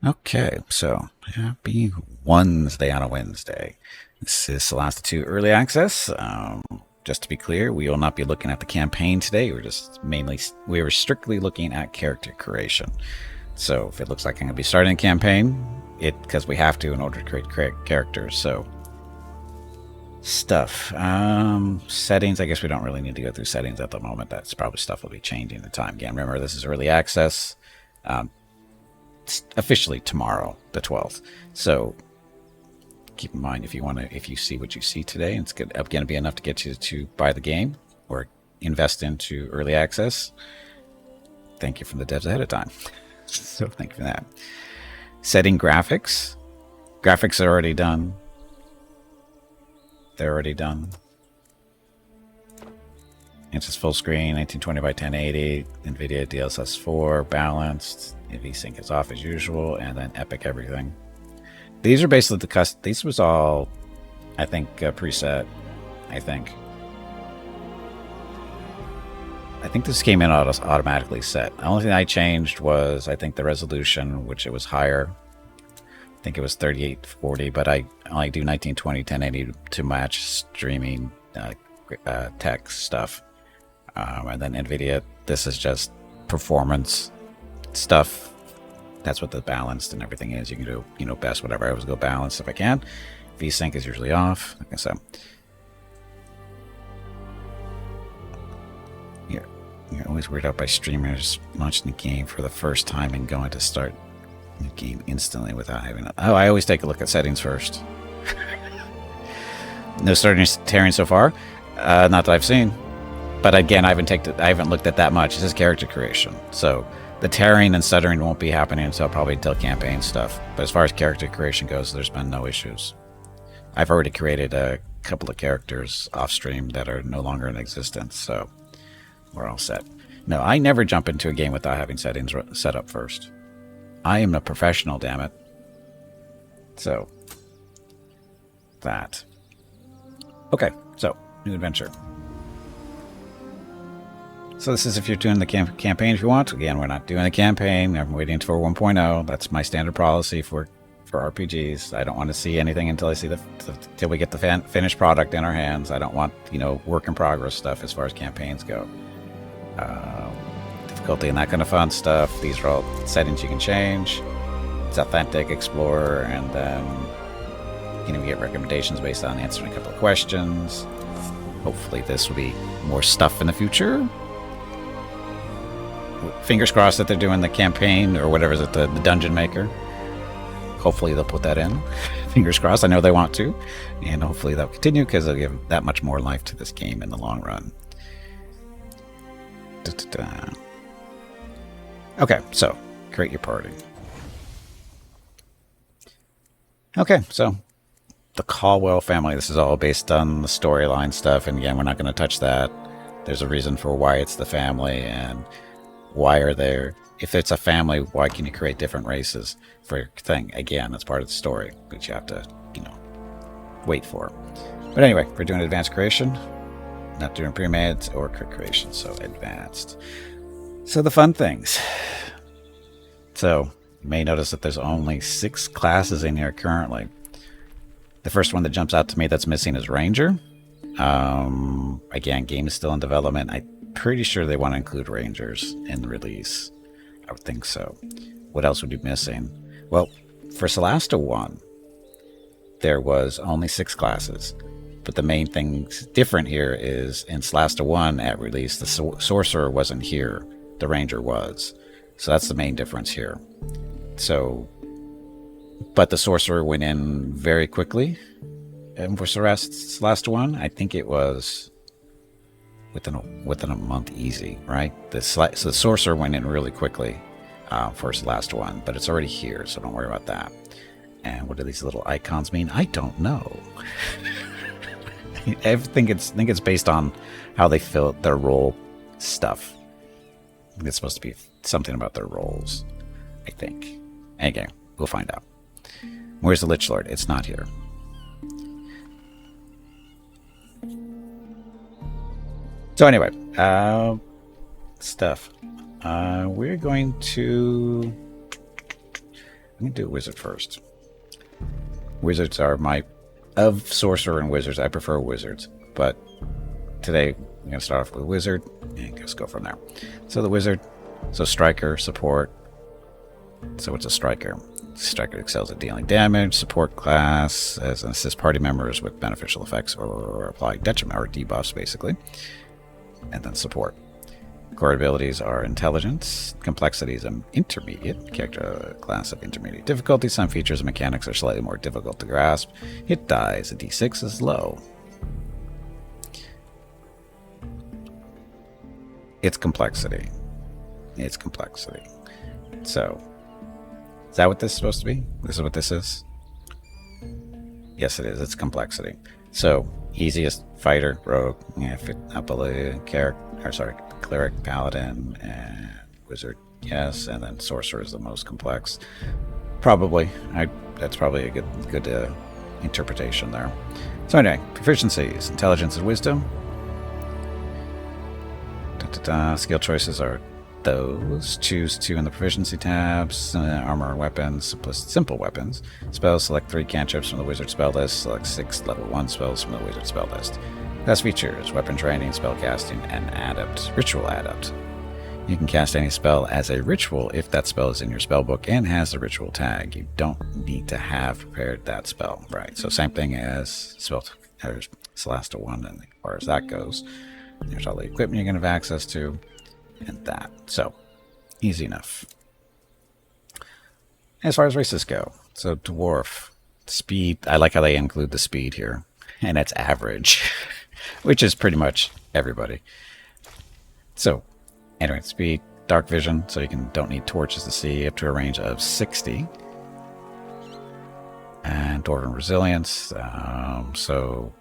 Okay, so happy Wednesday on a Wednesday. This is Solasta 2 Early Access. Just to be clear, we will not be looking at the campaign today. We were strictly looking at character creation. So if it looks like I'm going to be starting a campaign, because we have to in order to create characters. So stuff, settings. I guess we don't really need to go through settings at the moment. That's probably stuff will be changing in time. Again, remember this is early access. Officially tomorrow, the 12th. So keep in mind if you see what you see today, and it's going to be enough to get you to buy the game or invest into early access. Thank you from the devs ahead of time. So thank you for that. Setting graphics. Graphics are already done. They're already done. It's just full screen, 1920 by 1080, NVIDIA DLSS 4, balanced, VSync is off as usual, and then Epic everything. These are basically these was all, I think, preset, I think. I think this came in automatically set. The only thing I changed was, I think, the resolution, which it was higher. I think it was 3840, but I only do 1920, 1080 to match streaming tech stuff. And then NVIDIA, this is just performance stuff. That's what the balanced and everything is. You can do, best whatever. I always go balanced if I can. VSync is usually off. Like I said, you're always weirded out by streamers launching the game for the first time and going to start the game instantly without having it. Oh, I always take a look at settings first. No starting tearing so far. Not that I've seen. But again, I haven't looked at that much. This is character creation. So the tearing and stuttering won't be happening until campaign stuff. But as far as character creation goes, there's been no issues. I've already created a couple of characters off stream that are no longer in existence, so we're all set. No, I never jump into a game without having settings set up first. I am a professional, damn it. So, that. Okay, so, new adventure. So this is if you're doing the campaign if you want. Again, we're not doing a campaign. I'm waiting for 1.0. That's my standard policy for RPGs. I don't want to see anything until I see till we get the finished product in our hands. I don't want, work in progress stuff as far as campaigns go. Difficulty and that kind of fun stuff. These are all settings you can change. It's authentic, explorer, and then we get recommendations based on answering a couple of questions. Hopefully this will be more stuff in the future. Fingers crossed that they're doing the campaign or whatever is it, the dungeon maker. Hopefully they'll put that in. Fingers crossed. I know they want to, and hopefully that'll continue because they'll give that much more life to this game in the long run. Okay, so create your party. Okay, so the Caldwell family. This is all based on the storyline stuff, and again, we're not going to touch that. There's a reason for why it's the family and why are there. If it's a family, why can you create different races for your thing? Again, that's part of the story, which you have to, wait for. But anyway, we're doing advanced creation, not doing pre-made or quick creation, so advanced. So the fun things. So you may notice that there's only 6 classes in here currently. The first one that jumps out to me that's missing is Ranger. Again, game is still in development. I'm pretty sure they want to include Rangers in the release. I would think so. What else would be missing? Well, for Solasta 1, there was only 6 classes. But the main thing different here is in Solasta 1 at release, the Sorcerer wasn't here. The Ranger was. So that's the main difference here. So, but the Sorcerer went in very quickly. And for Solasta 1, I think it was within a month easy, right? So the Sorcerer went in really quickly for Solasta 1, but it's already here, so don't worry about that. And what do these little icons mean? I don't know. I think it's based on how they fill their role stuff. I think it's supposed to be something about their roles, I think. Okay, we'll find out. Where's the Lich Lord? It's not here. So anyway, stuff. We're going to I'm going to do wizard first. Wizards are of sorcerer and wizards, I prefer wizards. But today, I'm going to start off with wizard and just go from there. So the wizard, so striker, support. So what's a striker? Striker excels at dealing damage, support class, as an assist party members with beneficial effects or apply detriment or debuffs, basically. And then support. Core abilities are intelligence, complexity is an intermediate, character class of intermediate difficulty. Some features and mechanics are slightly more difficult to grasp. Hit die is a d6 is low. It's complexity. It's complexity. So, is that what this is supposed to be? This is what this is? Yes, it is. It's complexity. So, easiest fighter, rogue, ability, cleric, paladin, and wizard, yes, and then sorcerer is the most complex. Probably. That's probably a good interpretation there. So anyway, proficiencies, intelligence and wisdom. Skill choices are those. Choose 2 in the proficiency tabs. Armor and weapons, simple weapons. Spells, select 3 cantrips from the wizard spell list. Select 6 level 1 spells from the wizard spell list. Class features, weapon training, spell casting, and adept. Ritual adept. You can cast any spell as a ritual if that spell is in your spellbook and has the ritual tag. You don't need to have prepared that spell, right? So same thing as Solasta 1, and as far as that goes. There's all the equipment you're going to have access to, and that. So, easy enough. As far as races go, so dwarf, speed, I like how they include the speed here, and it's average, which is pretty much everybody. So, anyway, speed, dark vision, so you don't need torches to see, up to a range of 60. And dwarven resilience, so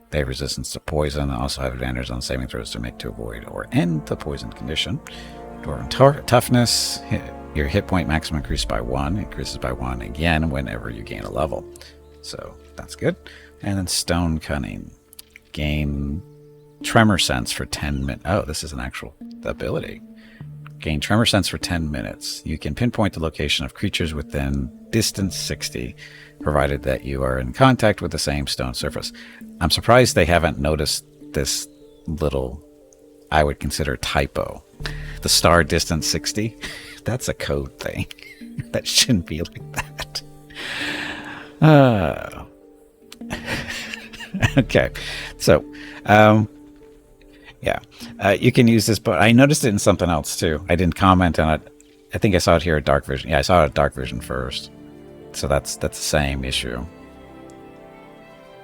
they have resistance to poison, also have advantage on saving throws to make to avoid or end the poison condition. Dwarven toughness, your hit point maximum increases by 1, increases by 1 again whenever you gain a level. So that's good. And then stone cunning, gain tremor sense for 10 minutes. Oh, this is an actual ability. Gain tremor sense for 10 minutes. You can pinpoint the location of creatures within distance 60, provided that you are in contact with the same stone surface. I'm surprised they haven't noticed this little, I would consider, typo. The star distance 60, that's a code thing. That shouldn't be like that. Okay, so, yeah, you can use this, but I noticed it in something else too. I didn't comment on it. I think I saw it here at dark vision. Yeah, I saw it at dark vision first. So that's the same issue.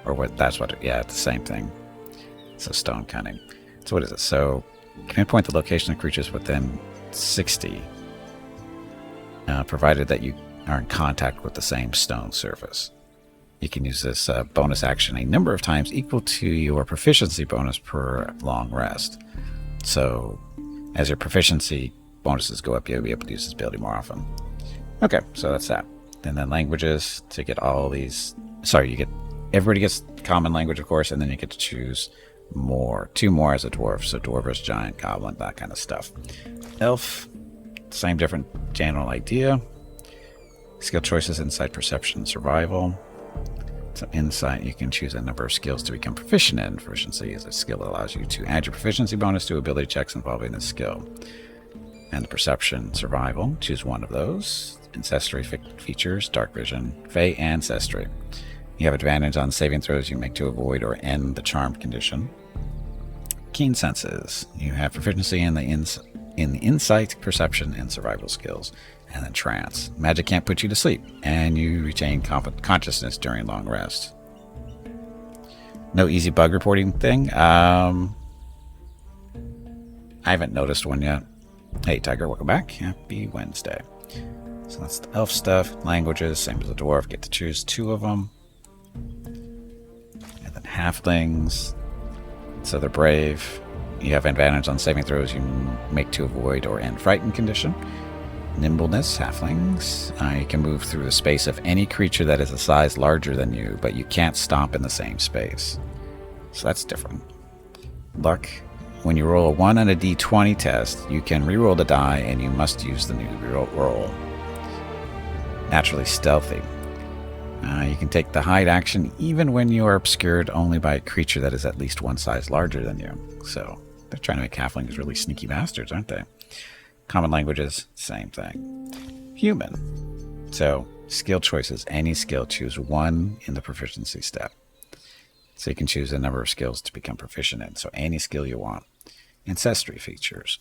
Or what? That's what. Yeah, it's the same thing. So stone cunning. So what is it? So you can pinpoint the location of creatures within 60, provided that you are in contact with the same stone surface. You can use this bonus action a number of times equal to your proficiency bonus per long rest. So as your proficiency bonuses go up, you'll be able to use this ability more often. Okay, so that's that. And then languages to get all these. Sorry, everybody gets common language, of course, and then you get to choose more. 2 more as a dwarf. So dwarvish, giant, goblin, that kind of stuff. Elf, same different general idea. Skill choices, insight, perception, survival. So insight, you can choose a number of skills to become proficient in. Proficiency is a skill that allows you to add your proficiency bonus to ability checks involving this skill. And the perception, survival, choose one of those. Ancestry features, dark vision, Fey, Ancestry. You have advantage on saving throws you make to avoid or end the charmed condition. Keen senses. You have proficiency in the insight, perception, and survival skills. And then trance. Magic can't put you to sleep, and you retain consciousness during long rest. No easy bug reporting thing. I haven't noticed one yet. Hey, Tiger, welcome back. Happy Wednesday. So that's the elf stuff. Languages, same as the dwarf. Get to choose 2 of them. And then halflings. So they're brave. You have advantage on saving throws you make to avoid or end frightened condition. Nimbleness, halflings. You can move through the space of any creature that is a size larger than you, but you can't stomp in the same space. So that's different. Luck. When you roll a 1 on a d20 test, you can reroll the die and you must use the new roll. naturally stealthy. You can take the hide action even when you are obscured only by a creature that is at least one size larger than you. So they're trying to make halflings really sneaky bastards, aren't they? Common languages, same thing. Human. So skill choices, any skill, choose one in the proficiency step. So you can choose a number of skills to become proficient in. So any skill you want. Ancestry features.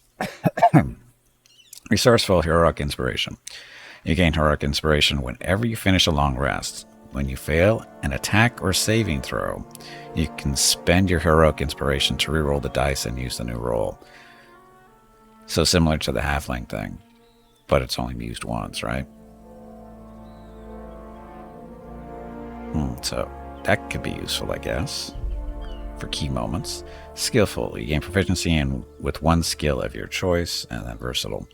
Resourceful heroic inspiration. You gain heroic inspiration whenever you finish a long rest. When you fail an attack or saving throw, you can spend your heroic inspiration to reroll the dice and use the new roll. So similar to the halfling thing, but it's only used once, right? So that could be useful, I guess, for key moments. Skillful. You gain proficiency with one skill of your choice, and then versatile.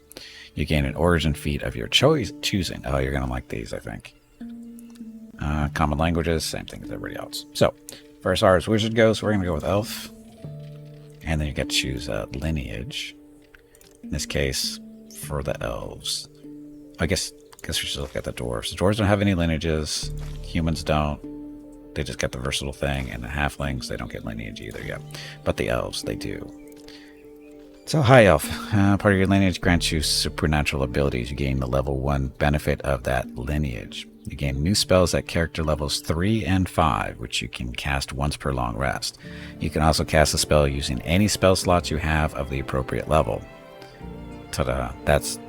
You gain an origin feat of your choosing. Oh, you're going to like these, I think. Common languages, same thing as everybody else. So, first ours wizard goes, we're going to go with elf. And then you get to choose Lineage. In this case, for the elves. I guess we should look at the dwarves. The dwarves don't have any lineages. Humans don't. They just get the versatile thing. And the halflings, they don't get lineage either yet. But the elves, they do. So, high elf. Part of your lineage grants you supernatural abilities. You gain the level 1 benefit of that lineage. You gain new spells at character levels 3 and 5, which you can cast once per long rest. You can also cast a spell using any spell slots you have of the appropriate level. Ta-da. That's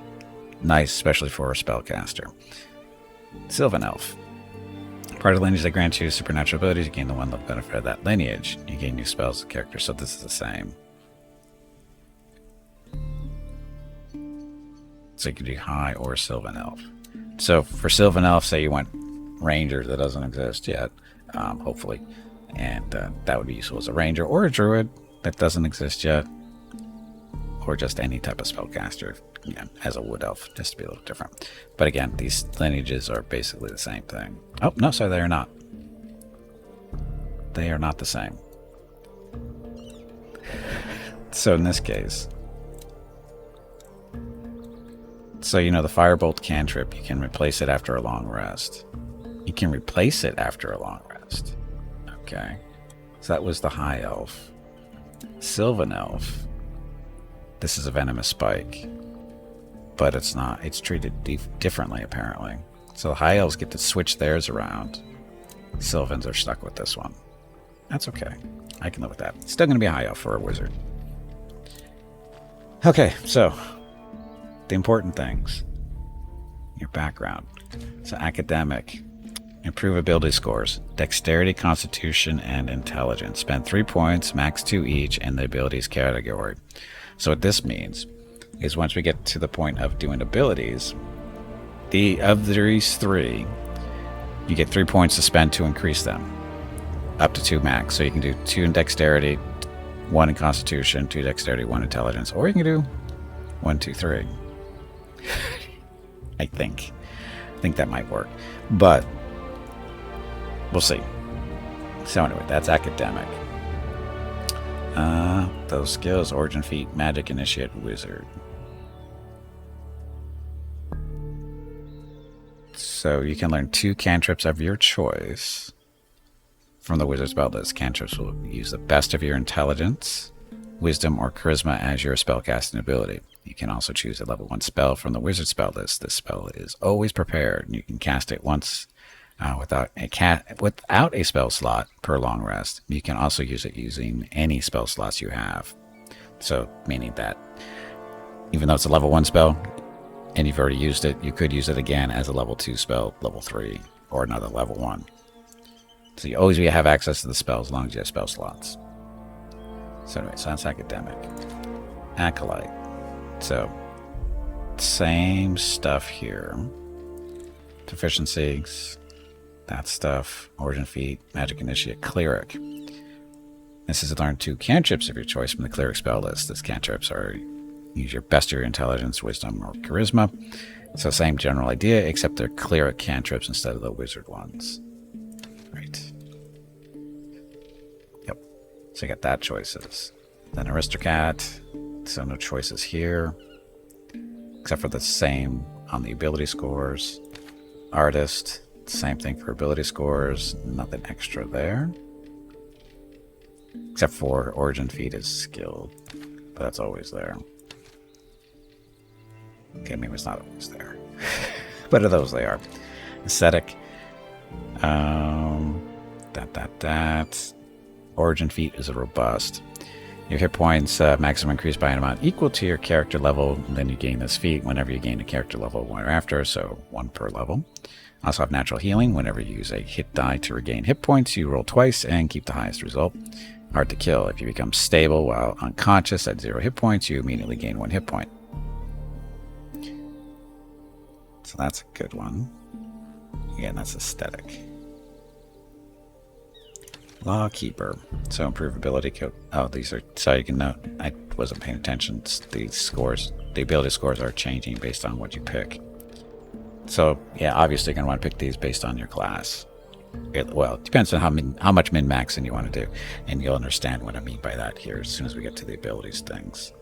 nice, especially for a spellcaster. Sylvan Elf. Part of the lineage that grants you supernatural abilities, you gain the 1 benefit of that lineage. You gain new spells at character, so this is the same. So you can do high or Sylvan Elf. So for Sylvan Elf, say you want Ranger, that doesn't exist yet, hopefully. And that would be useful as a Ranger or a Druid that doesn't exist yet. Or just any type of spellcaster, as a Wood Elf, just to be a little different. But again, these lineages are basically the same thing. Oh, no, sorry, they are not. They are not the same. So in this case... So, the Firebolt cantrip, you can replace it after a long rest. You can replace it after a long rest. Okay. So that was the High Elf. Sylvan Elf. This is a Venomous Spike. But it's not. It's treated differently, apparently. So the High Elves get to switch theirs around. Sylvans are stuck with this one. That's okay. I can live with that. It's still going to be a High Elf for a wizard. Okay, so... the important things. Your background. So academic. Improve ability scores. Dexterity, Constitution, and Intelligence. Spend 3 points, max 2 each, in the abilities category. So what this means is once we get to the point of doing abilities, of these 3, you get 3 points to spend to increase them. Up to 2 max. So you can do 2 in Dexterity, 1 in Constitution, 2 Dexterity, 1 Intelligence. Or you can do 1, 2, 3. I think that might work, but we'll see. So anyway, that's academic. Those skills: origin feat, magic, initiate, wizard. So you can learn 2 cantrips of your choice from the wizard spell list. Cantrips will use the best of your intelligence, wisdom, or charisma as your spellcasting ability. You can also choose a level 1 spell from the wizard spell list. This spell is always prepared, and you can cast it once without a spell slot per long rest. You can also use it using any spell slots you have. So, meaning that even though it's a level 1 spell, and you've already used it, you could use it again as a level 2 spell, level 3, or another level 1. So you always have access to the spells as long as you have spell slots. So anyway, so that's academic. Acolyte. So, same stuff here. Proficiencies, that stuff. Origin feat, magic initiate, cleric. This is to learn 2 cantrips of your choice from the cleric spell list. These cantrips are use your best of your intelligence, wisdom, or charisma. So same general idea, except they're cleric cantrips instead of the wizard ones. Right. Yep. So you got that choices. Then aristocrat. So no choices here, except for the same on the ability scores. Artist, same thing for ability scores. Nothing extra there. Except for Origin Feat is skilled. But that's always there. Okay, maybe it's not always there. But of those they are. Aesthetic. Origin Feat is a robust. Your hit points maximum increase by an amount equal to your character level, and then you gain this feat whenever you gain a character level one or after, so 1 per level. Also have natural healing. Whenever you use a hit die to regain hit points, you roll twice and keep the highest result. Hard to kill. If you become stable while unconscious at 0 hit points, you immediately gain 1 hit point. So that's a good one. Again, that's aesthetic. Lawkeeper. So improve ability code. Oh, these are, so you can note, I wasn't paying attention. These scores, the ability scores are changing based on what you pick. So yeah, obviously you're going to want to pick these based on your class. Well, it depends on how much min-maxing you want to do. And you'll understand what I mean by that here as soon as we get to the abilities things.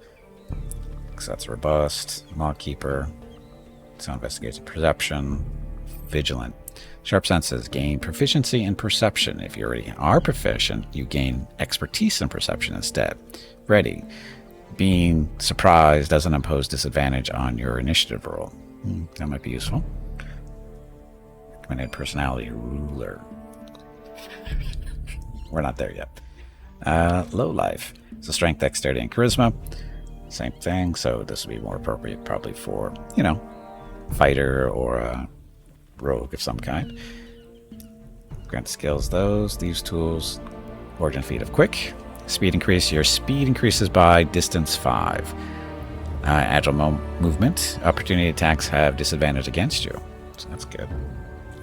So that's robust, lawkeeper, so investigation, perception, vigilant. Sharp senses gain proficiency in perception. If you already are proficient, you gain expertise in perception instead. Ready. Being surprised doesn't impose disadvantage on your initiative roll. That might be useful. Recommended personality, ruler. We're not there yet. Low life. So strength, dexterity, and charisma. Same thing. So this would be more appropriate probably for, you know, fighter or a rogue of some kind. Grant skills these tools. Origin Feat of quick. Speed increase. Your speed increases by distance 5. Agile movement. Opportunity attacks have disadvantage against you. So that's good.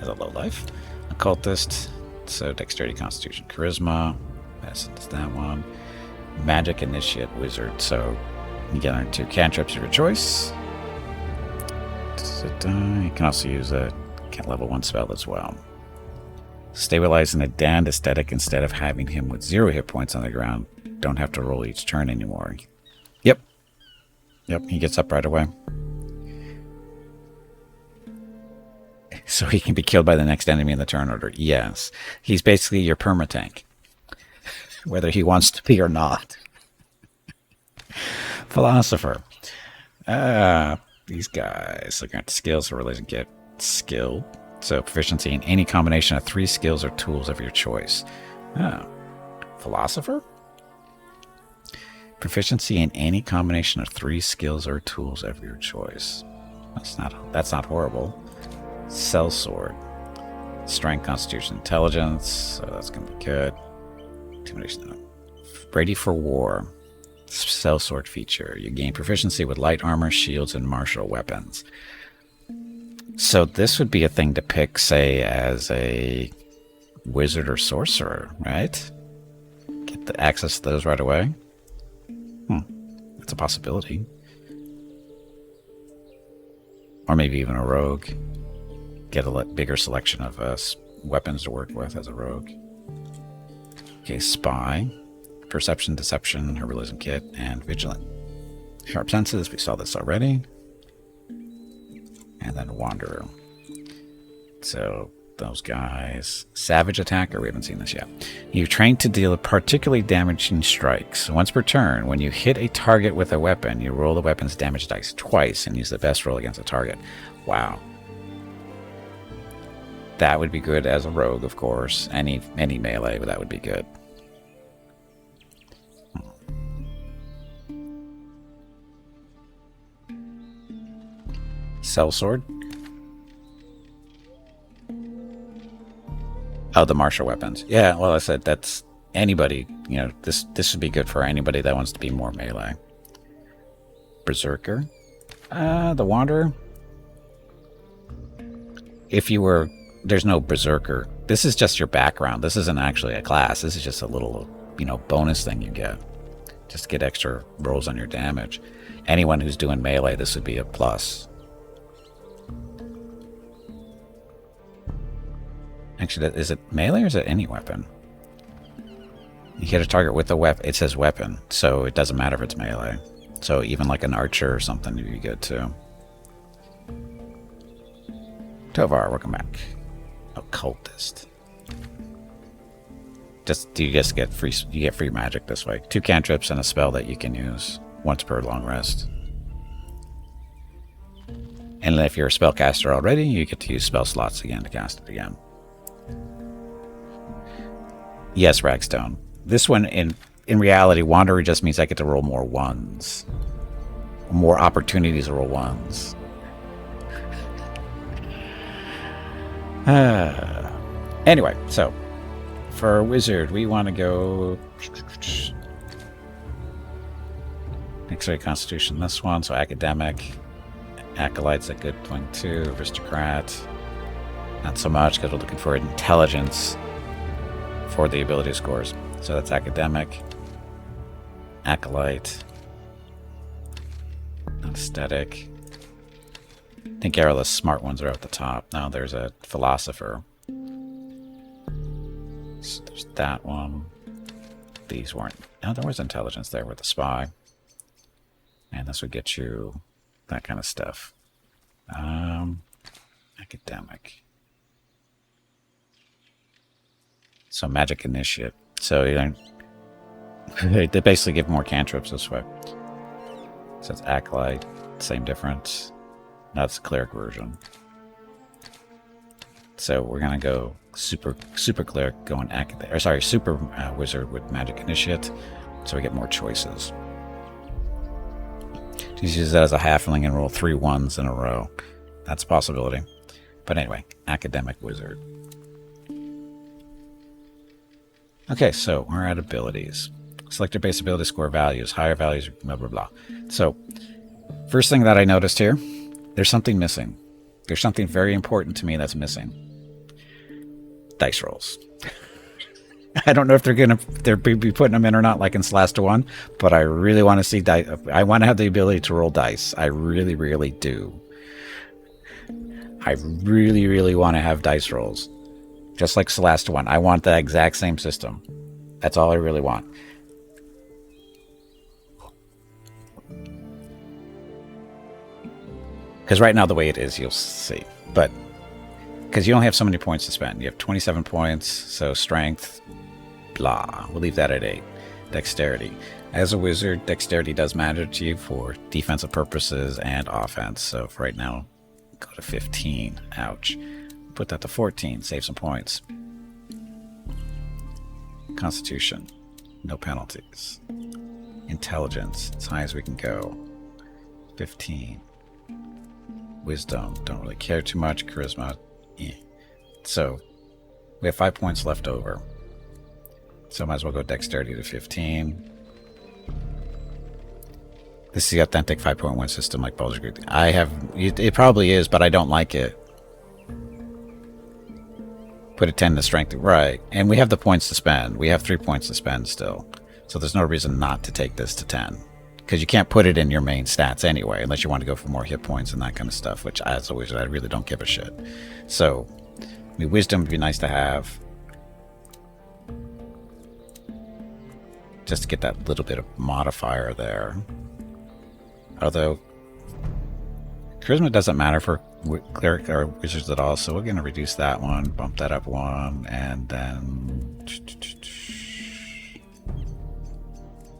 As a low life. Occultist. So dexterity, constitution, charisma. That's that one. Magic, initiate, wizard. So you get into cantrips of your choice. You can also use a level 1 spell as well. Stabilizing a damned aesthetic instead of having him with 0 hit points on the ground. Don't have to roll each turn anymore. Yep, he gets up right away. So he can be killed by the next enemy in the turn order. Yes, he's basically your permatank. Whether he wants to be or not. Philosopher. These guys. Looking at the skills, so we're going to get skill. So proficiency in any combination of 3 skills or tools of your choice. Philosopher? Proficiency in any combination of 3 skills or tools of your choice. That's not horrible. Sellsword. Strength, constitution, intelligence. So that's going to be good. Intimidation. Ready for war. Sellsword feature. You gain proficiency with light armor, shields, and martial weapons. So this would be a thing to pick, say, as a wizard or sorcerer, right? Get the access to those right away. That's a possibility. Or maybe even a rogue. Get a bigger selection of weapons to work with as a rogue. Okay, spy. Perception, deception, herbalism kit, and vigilant. Sharp senses, we saw this already. And then wanderer. So those guys. Savage attacker, we haven't seen this yet. You're trained to deal particularly damaging strikes. Once per turn, when you hit a target with a weapon, you roll the weapon's damage dice twice and use the best roll against the target. Wow. That would be good as a rogue, of course. Any melee, but that would be good. Sellsword. Oh, the martial weapons. Yeah, well, I said that's anybody. You know, this would be good for anybody that wants to be more melee. Berserker. The Wanderer. If you were... There's no Berserker. This is just your background. This isn't actually a class. This is just a little, bonus thing you get. Just to get extra rolls on your damage. Anyone who's doing melee, this would be a plus. Actually, is it melee or is it any weapon? You hit a target with a weapon. It says weapon, so it doesn't matter if it's melee. So even like an archer or something would be good too. Tovar, welcome back. Occultist. You just get free. You get free magic this way. 2 cantrips and a spell that you can use once per long rest. And if you're a spellcaster already, you get to use spell slots again to cast it again. Yes, Ragstone. This one, in reality, Wanderer just means I get to roll more ones. More opportunities to roll ones. Anyway, so for a wizard, we want to go X-ray Constitution. This one, so academic. Acolyte's a good one too. Aristocrat, not so much because we're looking for intelligence for the ability scores. So that's academic, acolyte, aesthetic. I think all the smart ones are at the top. Now there's a philosopher. So there's that one. These weren't. No, there was intelligence there with the spy. And this would get you that kind of stuff. Academic. So magic initiate. So you don't, they basically give more cantrips this way. So it's acolyte, same difference. That's the cleric version. So we're gonna go super cleric, going super wizard with magic initiate, so we get more choices. Just use that as a halfling and roll 3 1s in a row. That's a possibility. But anyway, academic wizard. Okay, so we're at abilities. Select your base ability score values. Higher values, blah, blah, blah. So, first thing that I noticed here, there's something missing. There's something very important to me that's missing. Dice rolls. I don't know if they're be putting them in or not, like in Solasta 1, but I really want to see dice. I want to have the ability to roll dice. I really, really do. I really, really want to have dice rolls. Just like Solasta 1. I want the exact same system. That's all I really want. Because right now, the way it is, you'll see. But, because you only have so many points to spend. You have 27 points, so strength, blah. We'll leave that at 8. Dexterity. As a wizard, dexterity does matter to you for defensive purposes and offense. So for right now, go to 15. Ouch. Put that to 14. Save some points. Constitution. No penalties. Intelligence. As high as we can go. 15. Wisdom. Don't really care too much. Charisma. So, we have 5 points left over. So might as well go dexterity to 15. This is the authentic 5.1 system like Baldur's Gate. It probably is, but I don't like it. Put a 10 to strength. Right. And we have the points to spend. We have 3 points to spend still. So there's no reason not to take this to 10. Because you can't put it in your main stats anyway, unless you want to go for more hit points and that kind of stuff, which as always, I really don't give a shit. So, I mean, wisdom would be nice to have. Just to get that little bit of modifier there. Although, charisma doesn't matter for cleric or wizards at all, so we're going to reduce that one, bump that up 1, and then...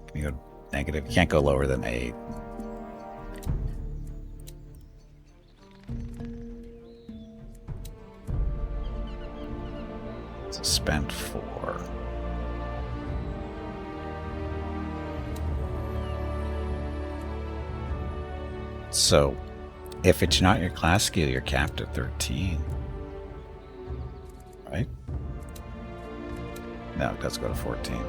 Can you go negative? You can't go lower than 8. So spend 4. So, if it's not your class skill, you're capped at 13. Right? No, it does go to 14.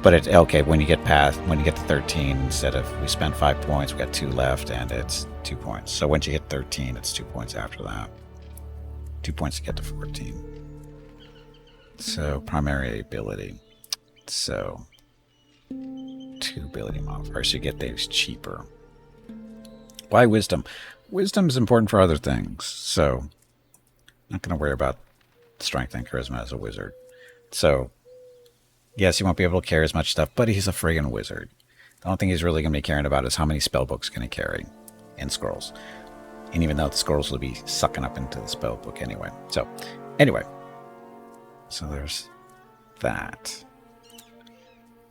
But it's okay when you get to 13, instead of we spend 5 points, we got 2 left, and it's 2 points. So once you hit 13, it's 2 points after that. 2 points to get to 14. So primary ability. So 2 ability modifiers. So you get those cheaper. Why wisdom? Wisdom is important for other things. So not going to worry about strength and charisma as a wizard. So yes, he won't be able to carry as much stuff, but he's a friggin' wizard. The only thing he's really going to be caring about is how many spellbooks can he carry in scrolls. And even though the scrolls will be sucking up into the spellbook anyway. So, anyway. So there's that.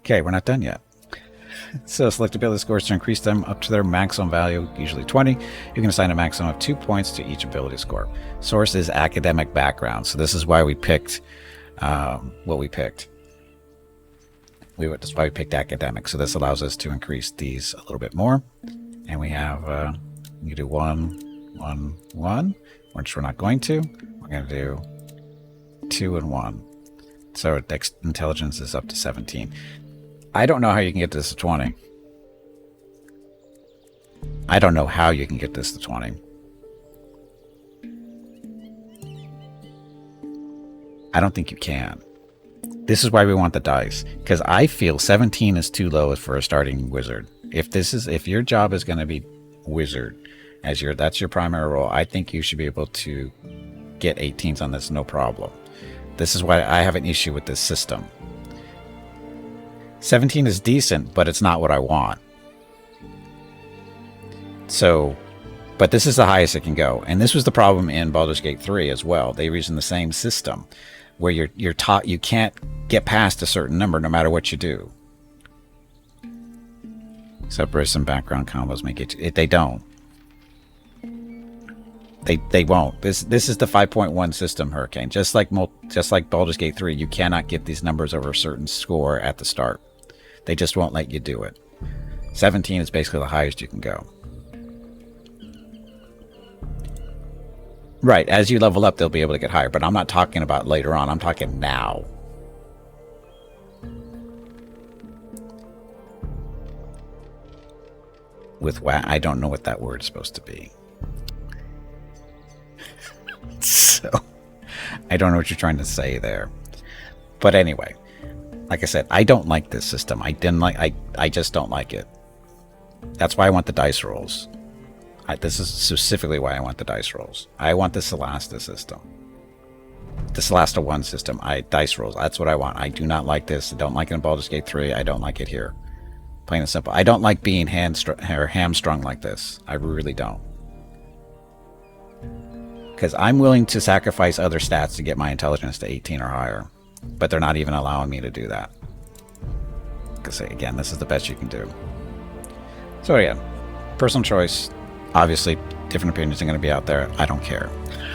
Okay, we're not done yet. So select ability scores to increase them up to their maximum value, usually 20. You can assign a maximum of 2 points to each ability score. Source is academic background. So this is why we picked what we picked. That's why we picked academic. So this allows us to increase these a little bit more. And we have, you do 1, 1, 1, which we're not going to. We're going to do 2 and 1. So intelligence is up to 17. I don't know how you can get this to 20. I don't know how you can get this to 20. I don't think you can. This is why we want the dice, because I feel 17 is too low for a starting wizard. If your job is going to be wizard, that's your primary role, I think you should be able to get 18s on this, no problem. This is why I have an issue with this system. 17 is decent, but it's not what I want. So, but this is the highest it can go. And this was the problem in Baldur's Gate 3 as well. They used the same system where you're taught you can't get past a certain number no matter what you do. Separation background combos make it. They don't. They won't. This is the 5.1 system, Hurricane. Just like Baldur's Gate 3, you cannot get these numbers over a certain score at the start. They just won't let you do it. 17 is basically the highest you can go. Right, as you level up, they'll be able to get higher, but I'm not talking about later on. I'm talking now. With what? I don't know what that word is supposed to be. So, I don't know what you're trying to say there. But anyway, like I said, I don't like this system. I just don't like it. That's why I want the dice rolls. This is specifically why I want the dice rolls. I want the Solasta system. The Solasta 1 system. Dice rolls. That's what I want. I do not like this. I don't like it in Baldur's Gate 3. I don't like it here. Plain and simple. I don't like being hamstrung like this. I really don't. Because I'm willing to sacrifice other stats to get my intelligence to 18 or higher. But they're not even allowing me to do that. Because again, this is the best you can do. So again, personal choice. Obviously, different opinions are going to be out there. I don't care.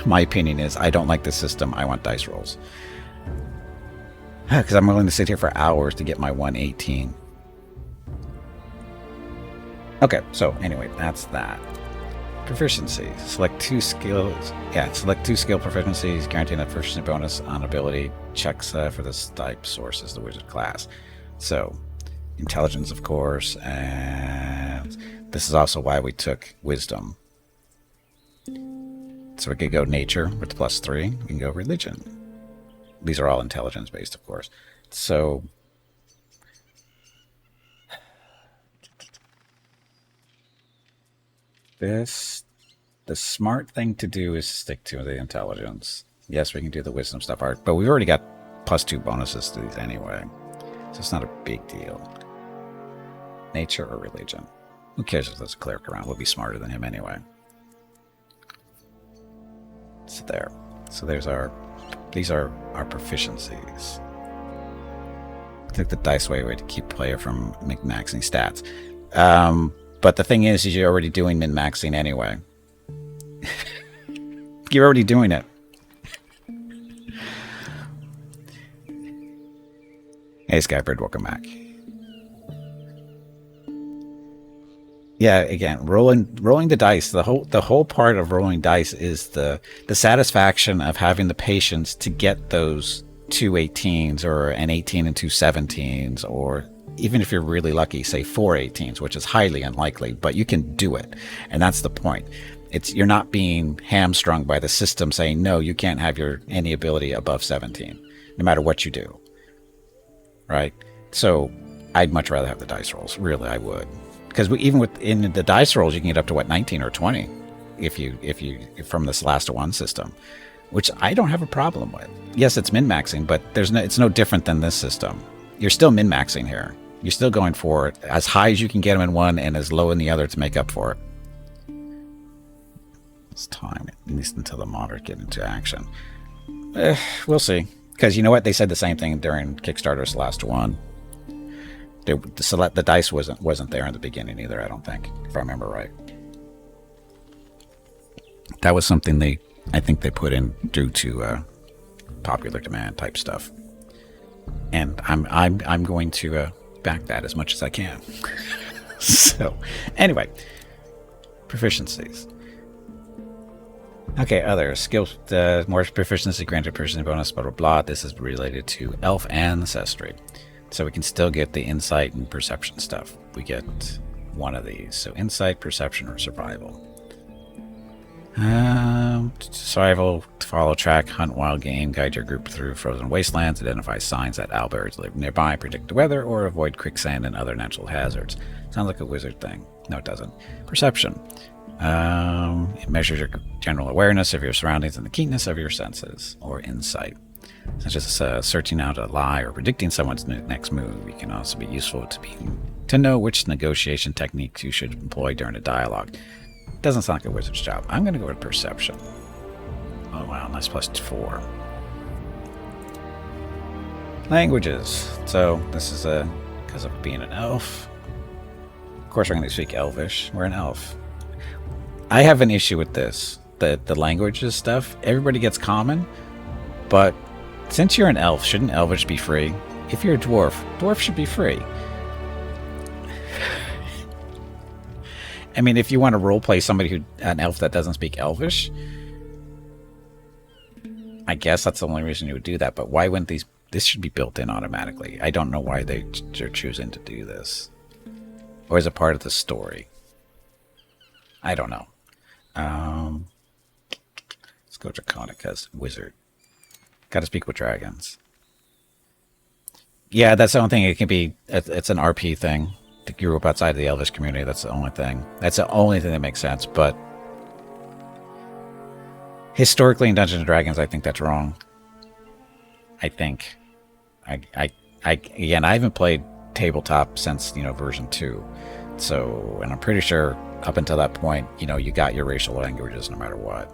My opinion is I don't like this system. I want dice rolls. Because I'm willing to sit here for hours to get my 118. Okay, so anyway, that's that. Proficiency. Select 2 skills. Yeah, select 2 skill proficiencies, guaranteeing a proficiency bonus on ability checks for this type source as the wizard class. So, intelligence, of course, and this is also why we took wisdom. So we could go nature with the +3. We can go religion. These are all intelligence based, of course. So the smart thing to do is stick to the intelligence. Yes, we can do the wisdom stuff, but we've already got +2 bonuses to these anyway. So it's not a big deal. Nature or religion. Who cares if there's a cleric around? We'll be smarter than him anyway. So there. So these are our proficiencies. Take the dice way to keep player from min-maxing stats. But the thing is you're already doing min-maxing anyway. You're already doing it. Hey Skybird, welcome back. Yeah, again, rolling the dice. The whole part of rolling dice is the satisfaction of having the patience to get those 2 18s or an 18 and 2 17s, or even if you're really lucky, say 4 18s, which is highly unlikely, but you can do it. And that's the point. You're not being hamstrung by the system saying, no, you can't have any ability above 17, no matter what you do. Right? So I'd much rather have the dice rolls. Really, I would. Because even within the dice rolls, you can get up to 19 or 20 if you from this last one system, which I don't have a problem with. Yes, it's min-maxing, but it's no different than this system. You're still min-maxing here. You're still going for it as high as you can get them in one and as low in the other to make up for it. It's time, at least until the modders get into action. We'll see. Because you know what? They said the same thing during Kickstarter's last one. The dice wasn't there in the beginning either, I don't think, if I remember right. That was something I think they put in due to popular demand type stuff. And I'm going to back that as much as I can. So, anyway, proficiencies. Okay, other skills. More proficiency granted proficiency bonus, blah blah blah. This is related to elf ancestry, so we can still get the insight and perception stuff. We get one of these. So insight, perception, or survival. Survival, follow, track, hunt wild game, guide your group through frozen wastelands, identify signs that owlbears live nearby, predict the weather, or avoid quicksand and other natural hazards. Sounds like a wizard thing. No, it doesn't. Perception. It measures your general awareness of your surroundings and the keenness of your senses. Or insight, such as searching out a lie or predicting someone's next move. It can also be useful to know which negotiation techniques you should employ during a dialogue. Doesn't sound like a wizard's job. I'm going to go with perception. Oh wow, nice +4. Languages. So this is because of being an elf. Of course, we're going to speak Elvish. We're an elf. I have an issue with this. The languages stuff. Everybody gets common, but since you're an elf, shouldn't Elvish be free? If you're a dwarf should be free. I mean, if you want to roleplay an elf that doesn't speak Elvish, I guess that's the only reason you would do that. But why wouldn't this should be built in automatically? I don't know why they're choosing to do this. Or is it part of the story? I don't know. Let's go Draconic as wizard. Gotta speak with dragons. Yeah, that's the only thing. It can be, it's an RP thing. To grew up outside of the Elvish community, that's the only thing. That's the only thing that makes sense, but historically in Dungeons & Dragons, I think that's wrong. I think. Again, I haven't played tabletop since, version 2. So, and I'm pretty sure up until that point, you got your racial languages no matter what.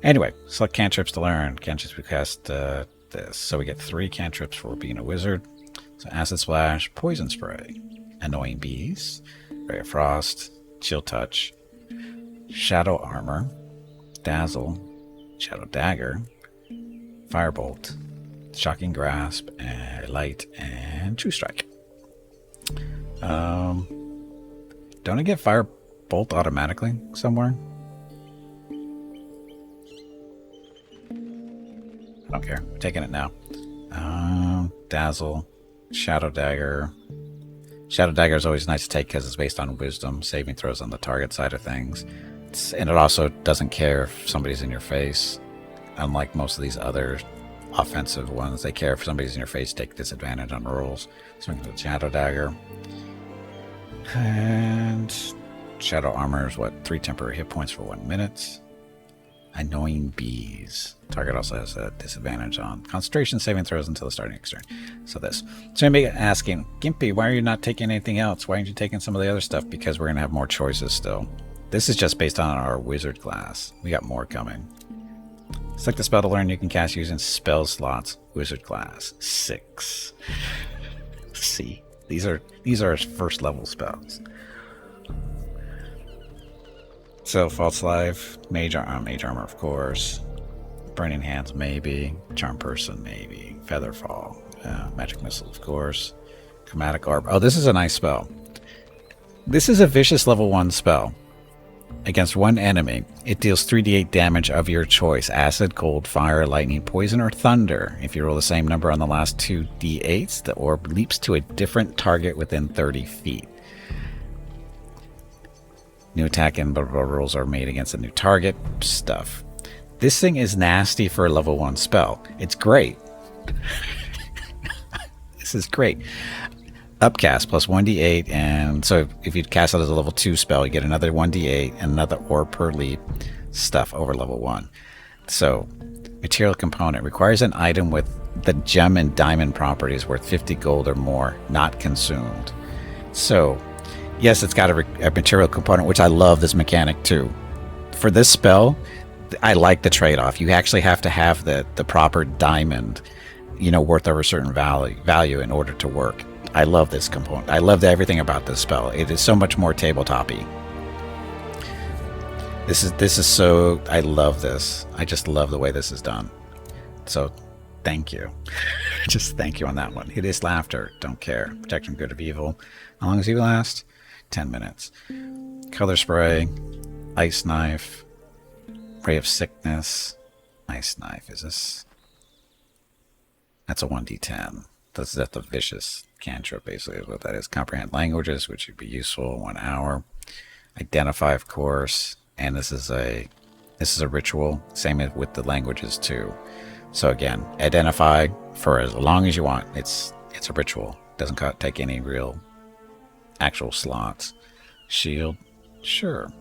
Anyway, select cantrips to learn. Cantrips we cast this. So we get 3 cantrips for being a wizard. So Acid Splash, Poison Spray, Annoying Bees, Ray of Frost, Chill Touch, Shadow Armor, Dazzle, Shadow Dagger, Firebolt, Shocking Grasp, and Light, and True Strike. Don't I get Firebolt automatically somewhere? I don't care. I'm taking it now. Dazzle. Shadow Dagger. Shadow Dagger is always nice to take because it's based on wisdom, saving throws on the target side of things. And it also doesn't care if somebody's in your face. Unlike most of these other offensive ones, they care if somebody's in your face, take disadvantage on rolls. So we can go Shadow Dagger. And Shadow Armor is 3 temporary hit points for 1 minute. Annoying Bees. Target also has a disadvantage on concentration saving throws until the starting next turn. So this. So anybody asking, Gimpy, why are you not taking anything else? Why aren't you taking some of the other stuff? Because we're going to have more choices still. This is just based on our wizard class. We got more coming. Select the spell to learn you can cast using spell slots. Wizard class 6. See, these are first level spells. So, False Life, Mage Armor, of course. Burning Hands, maybe. Charm Person, maybe. Featherfall. Magic Missile, of course. Chromatic Orb. Oh, this is a nice spell. This is a vicious level 1 spell. Against one enemy, it deals 3d8 damage of your choice. Acid, cold, fire, lightning, poison, or thunder. If you roll the same number on the last 2 d8s, the orb leaps to a different target within 30 feet. New attack and blah, blah, blah rolls are made against a new target. Stuff. This thing is nasty for a level 1 spell. It's great. This is great. Upcast plus 1d8, and so if you cast it as a level 2 spell, you get another 1d8 and another orb per leap. Stuff over level 1. So, material component requires an item with the gem and diamond properties worth 50 gold or more, not consumed. So, yes, it's got a material component, which I love this mechanic too. for this spell, I like the trade-off. You actually have to have the proper diamond, worth over a certain value in order to work. I love this component. I love everything about this spell. It is so much more tabletop-y. This is so... I love this. I just love the way this is done. So, thank you. Just thank you on that one. It is laughter. Don't care. Protect from good of evil. How long does he last? 10 minutes. Color spray. Ice knife. Ray of sickness. Ice knife. Is this... That's a 1d10. That's the vicious cantrip, basically, is what that is. Comprehend languages, which would be useful. 1 hour. Identify, of course. And this is a ritual. Same with the languages too. So again, identify for as long as you want. It's a ritual. Doesn't take any real actual slots. Shield, sure.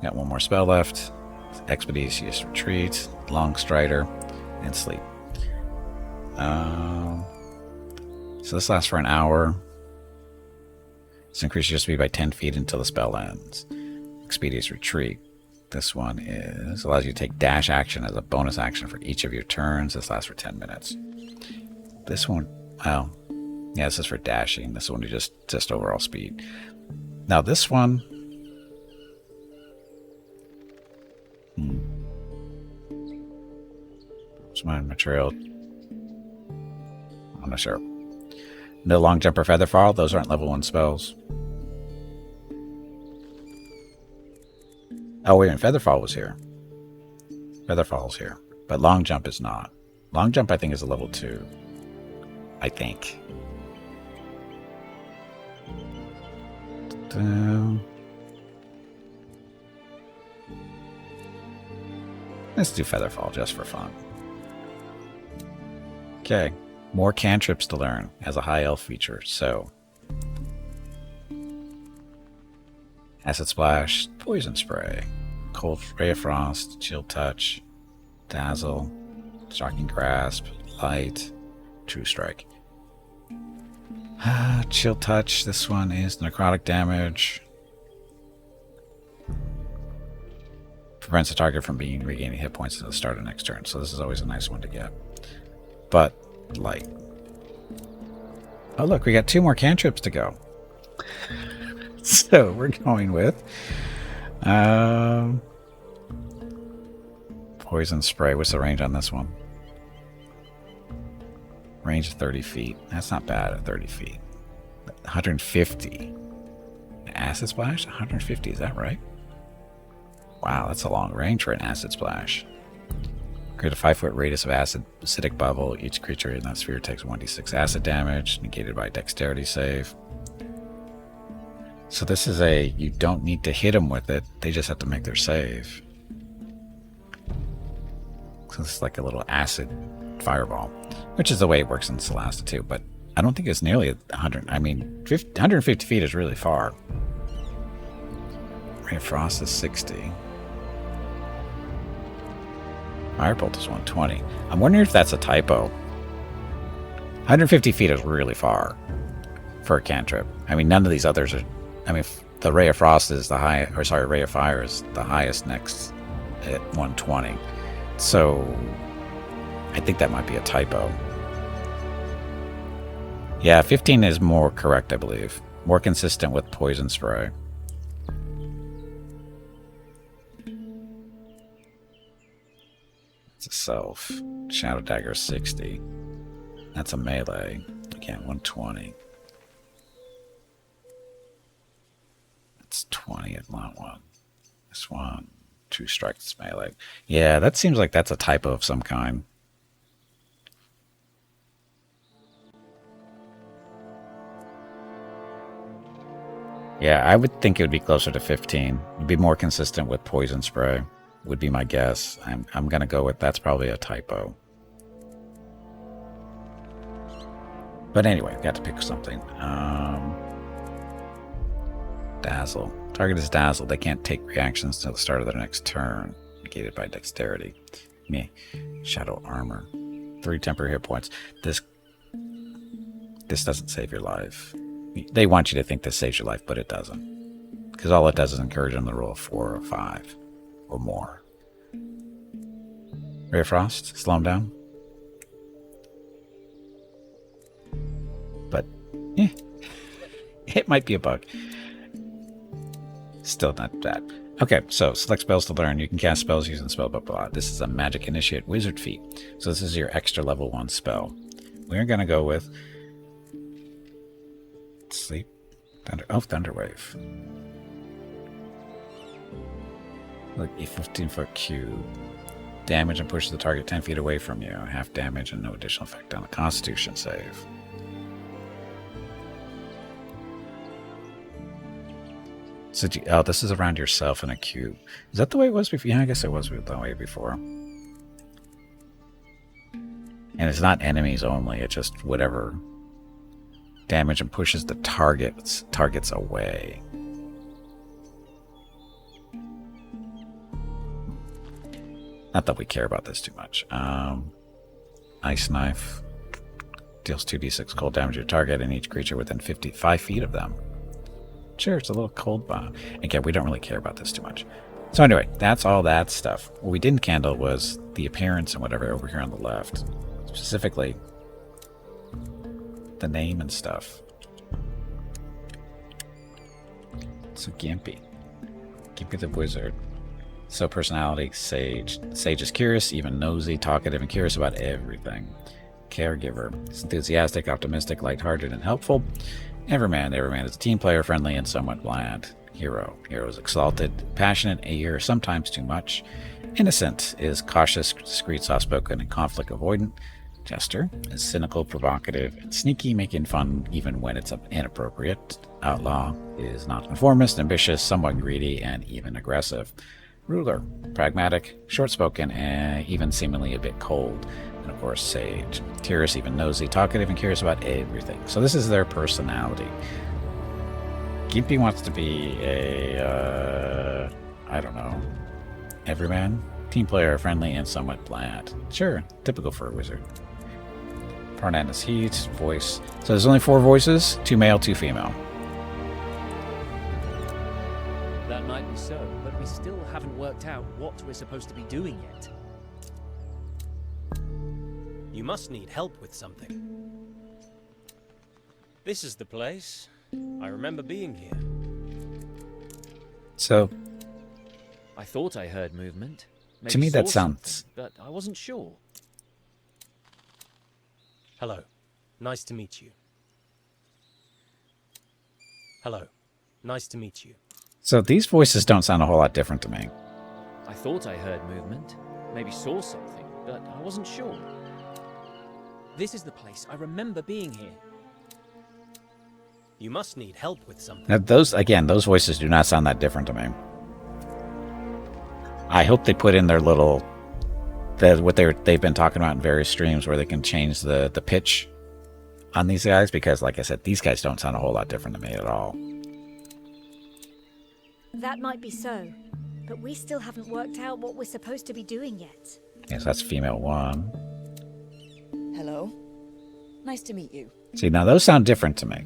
Got one more spell left. Expeditious retreat, long strider, and sleep. So this lasts for an hour. This increases your speed by 10 feet until the spell ends. Expeditious retreat. This one allows you to take dash action as a bonus action for each of your turns. This lasts for 10 minutes. This one, well, yeah, this is for dashing. This one is just overall speed. Now this one, what's my material? I'm not sure. No long jump or feather fall. Those aren't level 1 spells. Oh, wait a minute. Featherfall was here. Featherfall's here. But long jump is not. Long jump, I think, is a level 2. I think. Let's do Featherfall just for fun. Okay. More cantrips to learn as a high elf feature. So, Acid Splash, Poison Spray, Cold Ray of Frost, Chill Touch, Dazzle, Shocking Grasp, Light, True Strike. Chill Touch, this one is necrotic damage. Prevents the target from regaining hit points at the start of next turn, so this is always a nice one to get. But, Light. Oh look, we got 2 more cantrips to go. So we're going with Poison Spray. What's the range on this one? Range of 30 feet. That's not bad at 30 feet. 150. Acid Splash? 150, is that right? Wow, that's a long range for an Acid Splash. Create a 5-foot radius of acidic bubble. Each creature in that sphere takes 1d6 acid damage, negated by dexterity save. So this is you don't need to hit them with it. They just have to make their save. So this is like a little acid fireball, which is the way it works in Solasta too. But I don't think it's nearly 100. I mean, 150 feet is really far. Ray of Frost is 60. Firebolt is 120. I'm wondering if that's a typo. 150 feet is really far for a cantrip. I mean, none of these others are... I mean, the Ray of Frost is the high... Or sorry, Ray of Fire is the highest next at 120. So, I think that might be a typo. Yeah, 15 is more correct, I believe. More consistent with Poison Spray. It's a self. Shadow Dagger 60. That's a melee. Again, 120. It's 20 at lot 1. This one. 2 strikes melee. Yeah, that seems like that's a typo of some kind. Yeah, I would think it would be closer to 15. It'd be more consistent with Poison Spray, would be my guess. I'm going to go with that's probably a typo. But anyway, got to pick something. Dazzle. Target is dazzled. They can't take reactions until the start of their next turn. Negated by dexterity. Me. Shadow armor. 3 temporary hit points. This doesn't save your life. They want you to think this saves your life, but it doesn't. Because all it does is encourage them to roll a 4 or a 5. or more. Ray of Frost, slow him down. But, it might be a bug. Still not bad. Okay, so select spells to learn. You can cast spells using Spellbook a lot. This is a Magic Initiate Wizard feat. So this is your extra level 1 spell. We're going to go with Sleep. Thunderwave. Look, a 15-foot cube. Damage and pushes the target 10 feet away from you. Half damage and no additional effect on a Constitution save. So, this is around yourself in a cube. Is that the way it was before? Yeah, I guess it was the way before. And it's not enemies only. It's just whatever damage and pushes the targets away. Not that we care about this too much. Ice Knife deals 2d6 cold damage to your target and each creature within 5 feet of them. Sure, it's a little cold bomb. Again, we don't really care about this too much. So anyway, that's all that stuff. What we didn't candle was the appearance and whatever over here on the left. Specifically, the name and stuff. So Gimpy. Gimpy the Wizard. So personality, Sage. Sage is curious, even nosy, talkative, and curious about everything. Caregiver. He's enthusiastic, optimistic, lighthearted, and helpful. Everyman is a team player, friendly, and somewhat bland. Hero is exalted, passionate, eager, sometimes too much. Innocent is cautious, discreet, soft-spoken, and conflict avoidant. Jester is cynical, provocative, and sneaky, making fun even when it's inappropriate. Outlaw is nonconformist, ambitious, somewhat greedy, and even aggressive. Ruler, pragmatic, short-spoken, and even seemingly a bit cold. And of course, Sage. Curious, even nosy, talkative, and curious about everything. So this is their personality. Gimpy wants to be a, I don't know, everyman? Team player, friendly, and somewhat bland. Sure, typical for a wizard. Pronoun is he, voice. So there's only 4 voices, 2 male, 2 female. That might be so, but we still haven't worked out what we're supposed to be doing yet. You must need help with something. This is the place. I remember being here. So, I thought I heard movement. Maybe to me that saw sounds... something, but I wasn't sure. Hello. Nice to meet you. Hello. Nice to meet you. So these voices don't sound a whole lot different to me. I thought I heard movement. Maybe saw something, but I wasn't sure. This is the place. I remember being here. You must need help with something. Now those voices do not sound that different to me. I hope they put in their little... what they've been talking about in various streams where they can change the pitch on these guys, because like I said, these guys don't sound a whole lot different to me at all. That might be so, but we still haven't worked out what we're supposed to be doing yet. Yes, that's female 1. Hello. Nice to meet you. See, now those sound different to me.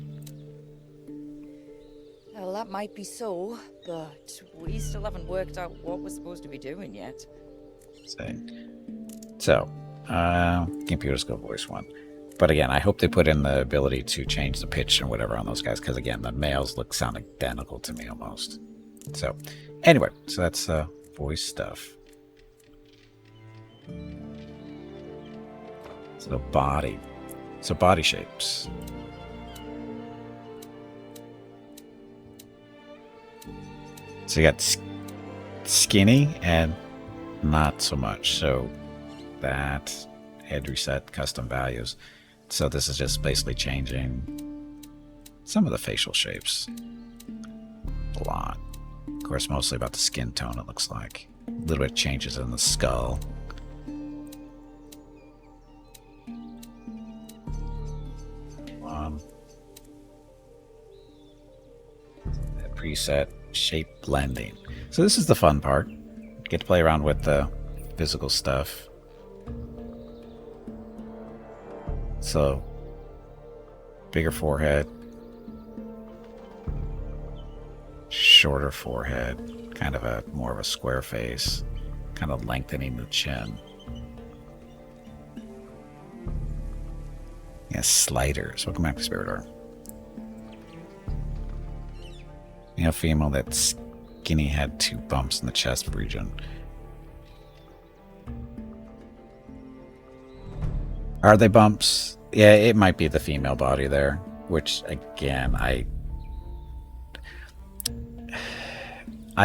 Well, that might be so, but we still haven't worked out what we're supposed to be doing yet. So, computers go voice 1. But again, I hope they put in the ability to change the pitch and whatever on those guys, because again, the males sound identical to me almost. So, anyway, so that's voice stuff. So body. So body shapes. So you got skinny and not so much. So that head reset, custom values. So this is just basically changing some of the facial shapes. A lot. Of course, mostly about the skin tone, it looks like. A little bit changes in the skull. Preset shape blending. So this is the fun part. Get to play around with the physical stuff. So bigger forehead, shorter forehead, kind of a more of a square face, kind of lengthening the chin. Yeah, sliders. Welcome back to Spirit. You know, female that's skinny had 2 bumps in the chest region. Are they bumps? Yeah, it might be the female body there, which again, I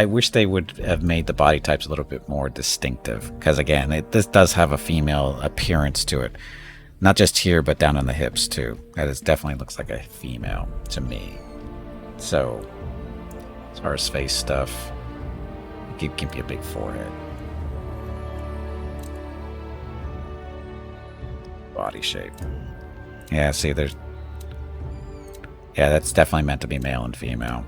wish they would have made the body types a little bit more distinctive, because again, this does have a female appearance to it. Not just here, but down in the hips too. That is definitely looks like a female to me. So, as far as face stuff, it can be a big forehead. Body shape. Yeah, see, there's... Yeah, that's definitely meant to be male and female.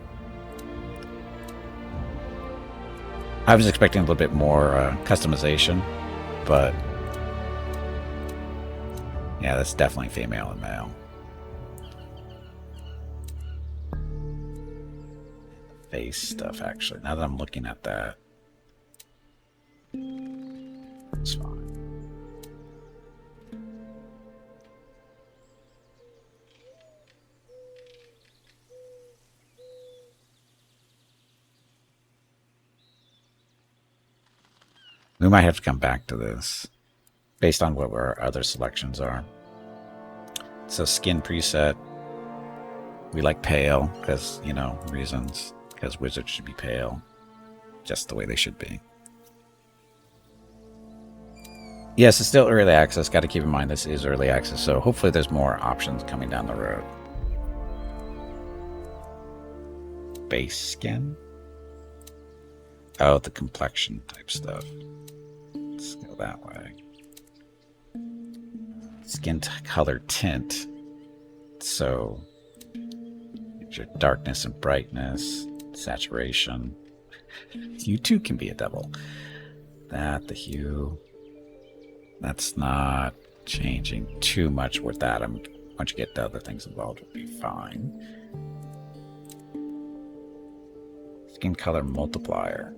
I was expecting a little bit more customization, but yeah, that's definitely female and male. Face stuff, actually. Now that I'm looking at that, it's fine. We might have to come back to this based on what our other selections are. So skin preset, we like pale because, you know, reasons, because wizards should be pale, just the way they should be. Yes, it's still early access. Got to keep in mind this is early access, so hopefully there's more options coming down the road. Base skin? Oh, the complexion type stuff. Let's go that way. Skin color tint. So, your darkness and brightness, saturation. You too can be a devil. That, the hue. That's not changing too much with that. Once you get the other things involved, it'll be fine. Skin color multiplier.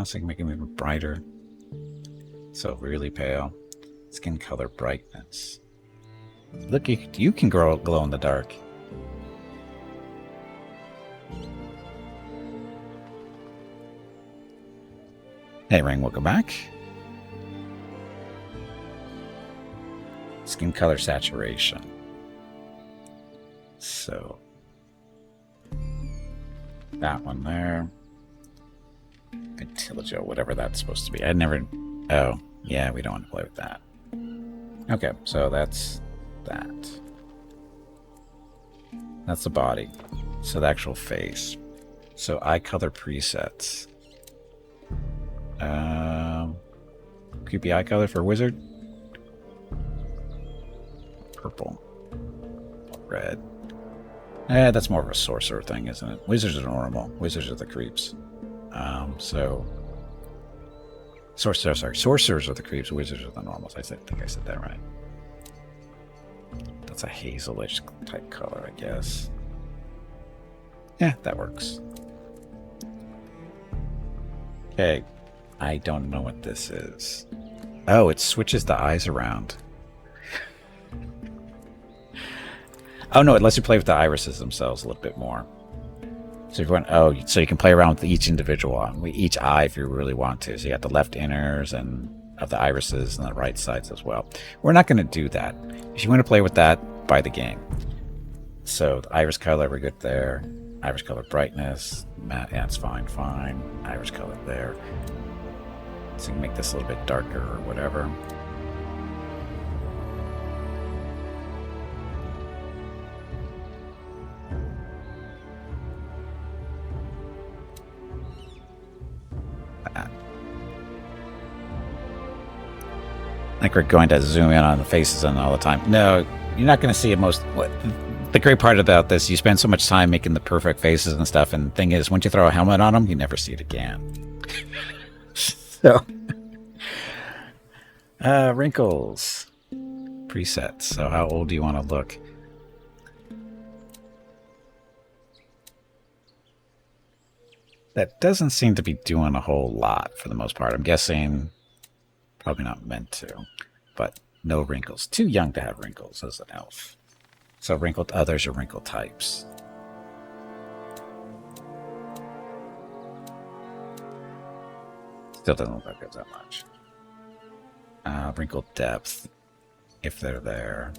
So you can make it even brighter. So really pale. Skin color brightness. Look, you can glow in the dark. Hey Ring, welcome back. Skin color saturation. So that one there. Intelligent, whatever that's supposed to be. I never... Oh, yeah, we don't want to play with that. Okay, so that's that. That's the body. So the actual face. So eye color presets. Creepy eye color for wizard. Purple. Red. That's more of a sorcerer thing, isn't it? Wizards are normal. Wizards are the creeps. So sorcerers are the creeps, wizards are the normals. I think I said that right. That's a hazelish type color, I guess. Yeah, that works. Okay, I don't know what this is. Oh, it switches the eyes around. Oh no, it lets you play with the irises themselves a little bit more. So if you want, so you can play around with each individual one, each eye if you really want to. So you got the left inners and of the irises and the right sides as well. We're not going to do that. If you want to play with that, buy the game. So the iris color, we're good there. Iris color brightness, yeah, it's fine. Iris color there. So you can make this a little bit darker or whatever. I think we're going to zoom in on the faces and all the time. No, you're not going to see it most. The great part about this, you spend so much time making the perfect faces and stuff, and the thing is, once you throw a helmet on them, you never see it again. So, wrinkles, presets. So, how old do you want to look? That doesn't seem to be doing a whole lot for the most part. I'm guessing probably not meant to, but no wrinkles. Too young to have wrinkles as an elf. So wrinkled others are wrinkle types. Still doesn't look like there's that much. Wrinkled depth, if they're there.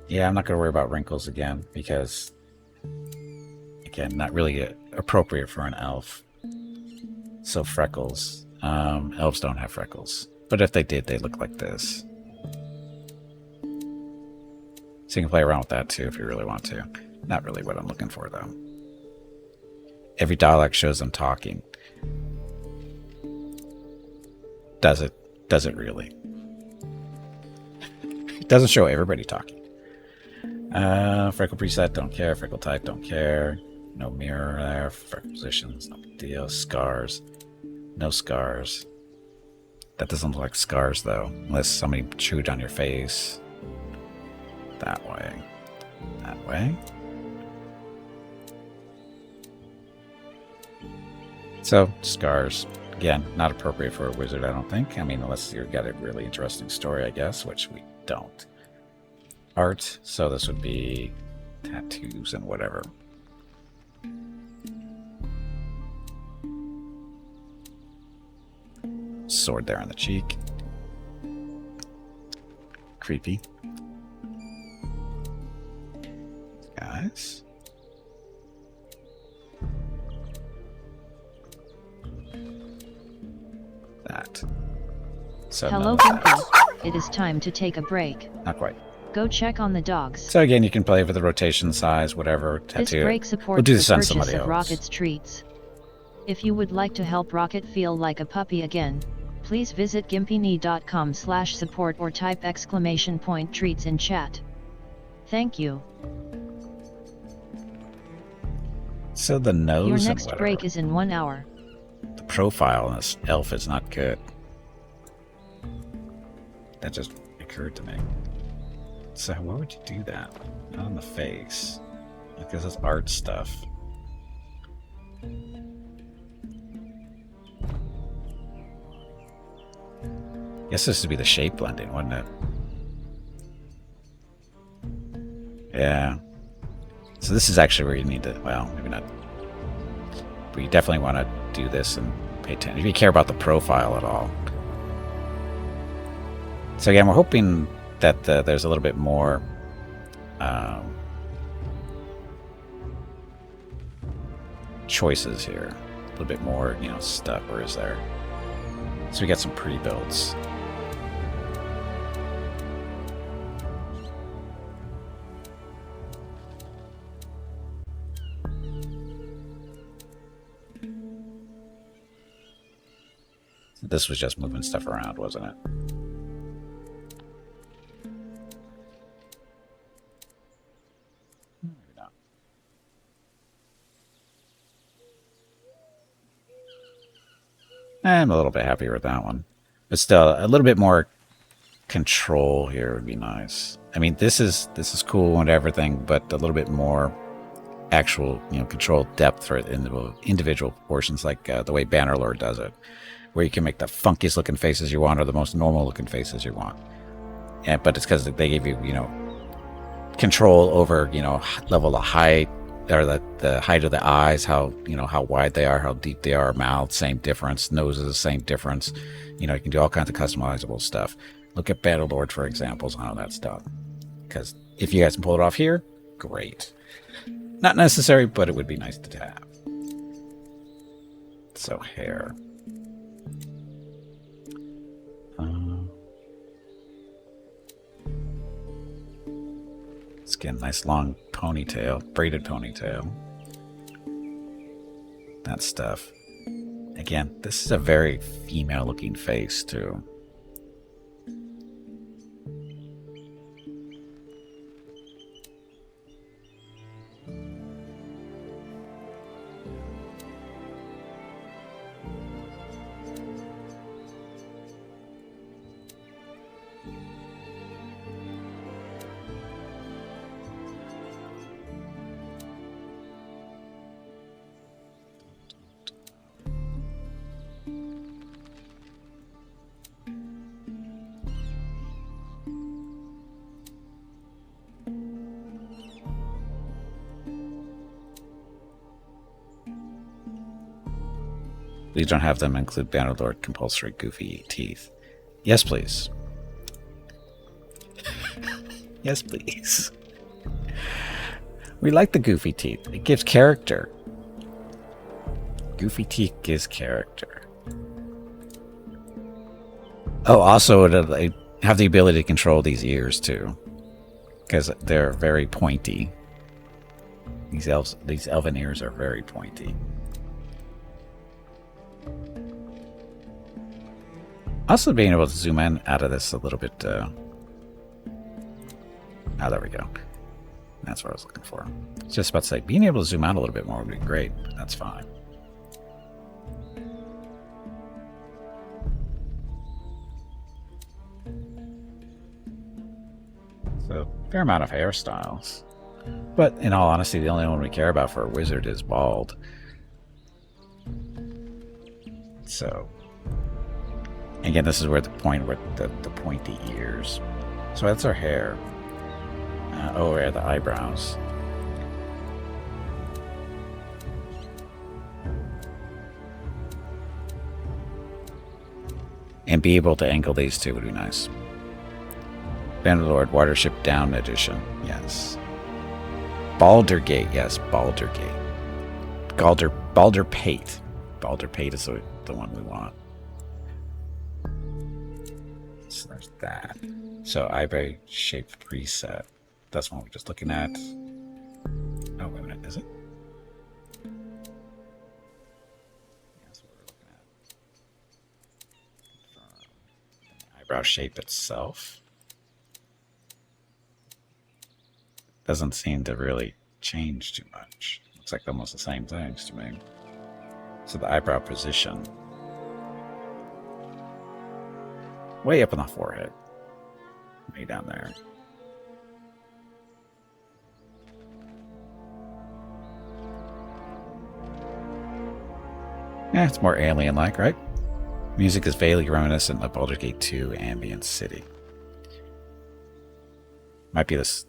Yeah, I'm not going to worry about wrinkles again because, again, not really appropriate for an elf. So freckles. Elves don't have freckles. But if they did, they look like this. So you can play around with that too if you really want to. Not really what I'm looking for, though. Every dialect shows them talking. Does it? Does it really? It doesn't show everybody talking. Freckle preset, don't care. Freckle type, don't care. No mirror there. Freckle positions, no big deal. Scars. No scars. That doesn't look like scars, though. Unless somebody chewed on your face. That way. That way. So, scars. Again, not appropriate for a wizard, I don't think. I mean, unless you've got a really interesting story, I guess, which we don't. Art, so this would be tattoos and whatever. Sword there on the cheek. Creepy. Guys. That. So hello, none of that. Gimpy. It is time to take a break. Not quite. Go check on the dogs. So again, you can play with the rotation size, whatever. Tattoo. This break supports We'll do the this on purchase somebody of else. Rocket's treats. If you would like to help Rocket feel like a puppy again, please visit gimpyknee.com/support or type !treats in chat. Thank you. So the nose. Your and next whatever. break is in 1 hour. The profile on this elf is not good. That just occurred to me. So why would you do that? Not on the face. Like this is art stuff. Guess this would be the shape blending, wouldn't it? Yeah. So this is actually where you need to, well, maybe not. But you definitely want to do this and pay attention. If you care about the profile at all. So again, we're hoping that there's a little bit more choices here. A little bit more, stuff. Where is there? So we got some pre-builds. This was just moving stuff around, wasn't it? Maybe not. I'm a little bit happier with that one. But still, a little bit more control here would be nice. I mean, this is cool and everything, but a little bit more actual, control depth for individual portions, like the way Bannerlord does it, where you can make the funkiest looking faces you want or the most normal looking faces you want. But it's because they give you, control over, level of height, or the height of the eyes, how wide they are, how deep they are, mouth, same difference, noses, same difference. You can do all kinds of customizable stuff. Look at Bannerlord for examples on how that's done. Because if you guys can pull it off here, great. Not necessary, but it would be nice to have. So hair. Let's get a nice long ponytail, braided ponytail. That stuff. Again, this is a very female looking face too. Please don't have them include Bannerlord compulsory goofy teeth. Yes, please. Yes, please. We like the goofy teeth. It gives character. Goofy teeth gives character. Oh, also, they have the ability to control these ears, too. Because they're very pointy. These elven ears are very pointy. Also being able to zoom in out of this a little bit. Oh, there we go. That's what I was looking for. Just about to say, being able to zoom out a little bit more would be great, but that's fine. So, fair amount of hairstyles. But in all honesty, the only one we care about for a wizard is bald. So, again, this is where the point with the pointy ears. So that's our hair. Oh, yeah, the eyebrows. And be able to angle these two would be nice. Bannerlord Watership Down Edition. Yes. Baldurgate. Yes, Baldurgate. Baldurpate. Baldurpate is the one we want. So there's that. So eyebrow shape preset. That's one we're just looking at. Oh, wait a minute. Is it? That's what we're looking at. The eyebrow shape itself doesn't seem to really change too much. Looks like almost the same things to me. So the eyebrow position. Way up on the forehead. Way down there. Yeah, it's more alien-like, right? Music is vaguely reminiscent of Baldur's Gate 2 Ambient City. Might be this...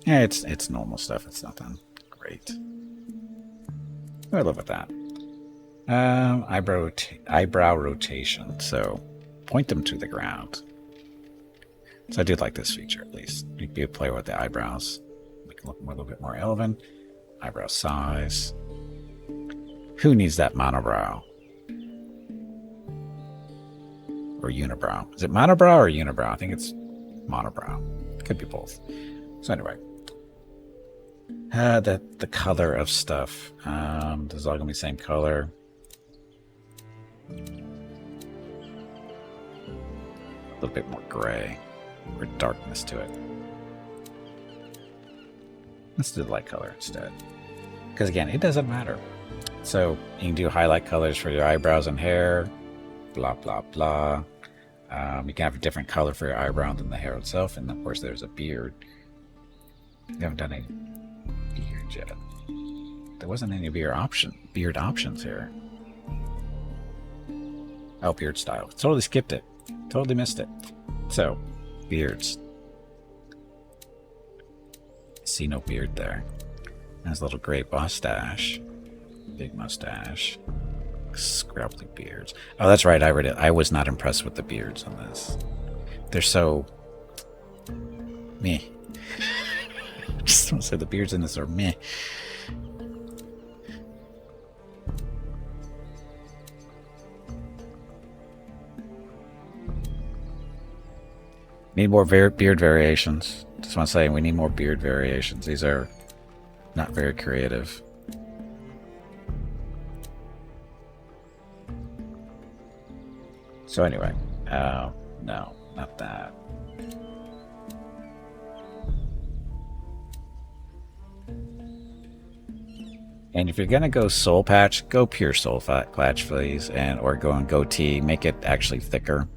Yeah, it's normal stuff. It's nothing great. I live with that. Eyebrow rotation. So, point them to the ground. So I do like this feature, at least. You can play with the eyebrows. Make it look a little bit more elven. Eyebrow size. Who needs that monobrow? Or unibrow? Is it monobrow or unibrow? I think it's monobrow. Could be both. So anyway. The color of stuff. This is all going to be the same color. A little bit more gray. Or darkness to it. Let's do the light color instead. Because again, it doesn't matter. So you can do highlight colors for your eyebrows and hair. Blah, blah, blah. You can have a different color for your eyebrow than the hair itself. And of course there's a beard. We haven't done any beard yet. There wasn't any beard options here. Oh, beard style. Totally skipped it. Totally missed it. So, beards. See no beard there. Has a little gray mustache. Big mustache. Scrabbly beards. Oh, that's right. I read it. I was not impressed with the beards on this. They're so... meh. Just want to say the beards in this are meh. Need more beard variations. Just want to say we need more beard variations. These are not very creative. So anyway, no, not that. And if you're gonna go soul patch, go pure soul patch, please, or go on goatee. Make it actually thicker,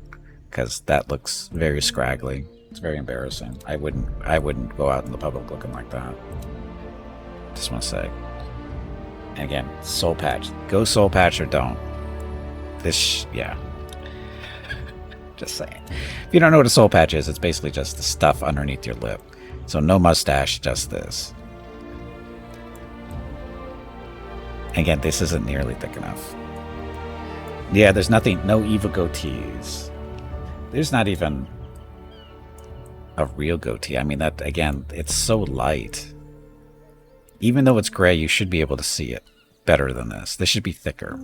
because that looks very scraggly. It's very embarrassing. I wouldn't go out in the public looking like that. Just want to say. And again, soul patch. Go soul patch or don't. Yeah. Just saying. If you don't know what a soul patch is, it's basically just the stuff underneath your lip. So no mustache, just this. Again, this isn't nearly thick enough. Yeah, there's nothing, no evil goatees. There's not even a real goatee. I mean, that, again, it's so light. Even though it's gray, you should be able to see it better than this. This should be thicker.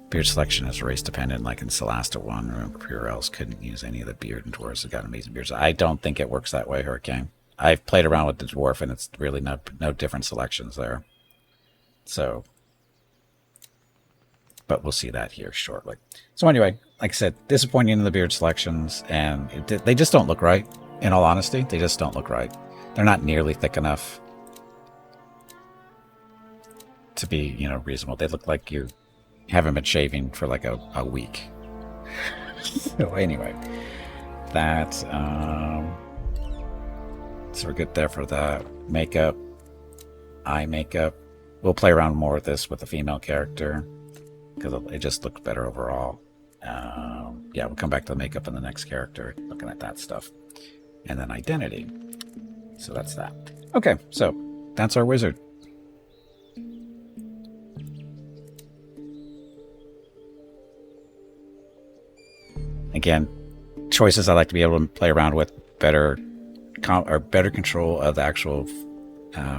Beard selection is race dependent, like in Solasta 1. Remember, pure elves couldn't use any of the beard, and dwarves have got amazing beards. I don't think it works that way, Hurricane. I've played around with the dwarf, and it's really no different selections there. So, but we'll see that here shortly. So anyway, like I said, disappointing in the beard selections, and they just don't look right. In all honesty, they just don't look right. They're not nearly thick enough to be, you know, reasonable. They look like you haven't been shaving for like a week. So anyway, that so we're good there for the makeup, eye makeup. We'll play around more with this with the female character because it just looks better overall. Yeah, we'll come back to the makeup in the next character, looking at that stuff. And then identity. So that's that. Okay, so that's our wizard. Again, choices I like to be able to play around with, better control of the actual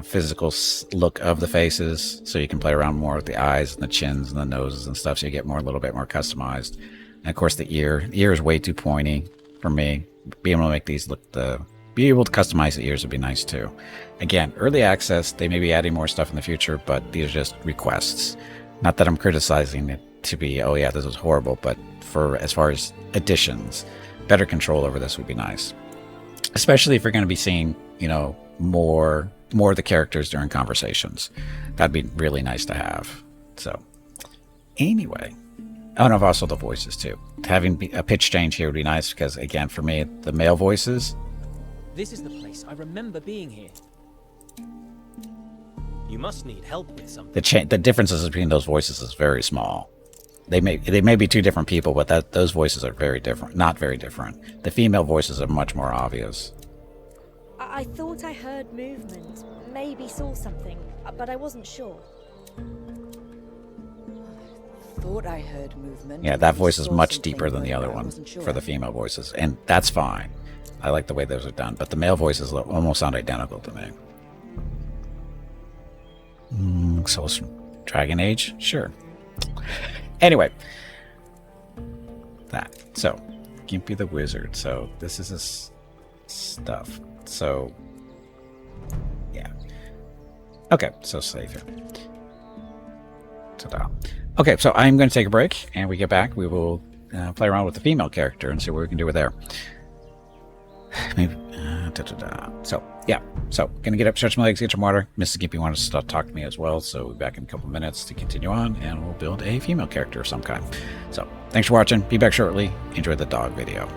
physical look of the faces, so you can play around more with the eyes and the chins and the noses and stuff, so you get more, a little bit more customized. And of course, the ear is way too pointy for me. Being able to make these look be able to customize the ears would be nice too. Again, early access, they may be adding more stuff in the future, but these are just requests. Not that I'm criticizing it to be, oh yeah, this is horrible, but for as far as additions, better control over this would be nice. Especially if you're going to be seeing, you know, more of the characters during conversations. That'd be really nice to have. So, anyway. Oh, and also the voices too. Having a pitch change here would be nice because, again, for me, the male voices. This is the place I remember being here. You must need help with something. The differences between those voices is very small. They may be two different people, but those voices are very different. Not very different. The female voices are much more obvious. I thought I heard movement, maybe saw something, but I wasn't sure. Thought I heard movement. Yeah, that voice is much deeper than the other one for the female voices, and that's fine. I like the way those are done, but the male voices almost sound identical to me. Souls from Dragon Age? Sure. Anyway. That. So, Gimpy the Wizard. So, this is his stuff. So, yeah. Okay, so save here. Ta-da. Okay, so I'm going to take a break, and we get back. We will play around with the female character and see what we can do with there. Maybe. So, yeah. So, gonna get up, stretch my legs, get some water. Mrs. Gimpy wanted to talk to me as well, so we'll be back in a couple minutes to continue on, and we'll build a female character of some kind. So, thanks for watching. Be back shortly. Enjoy the dog video.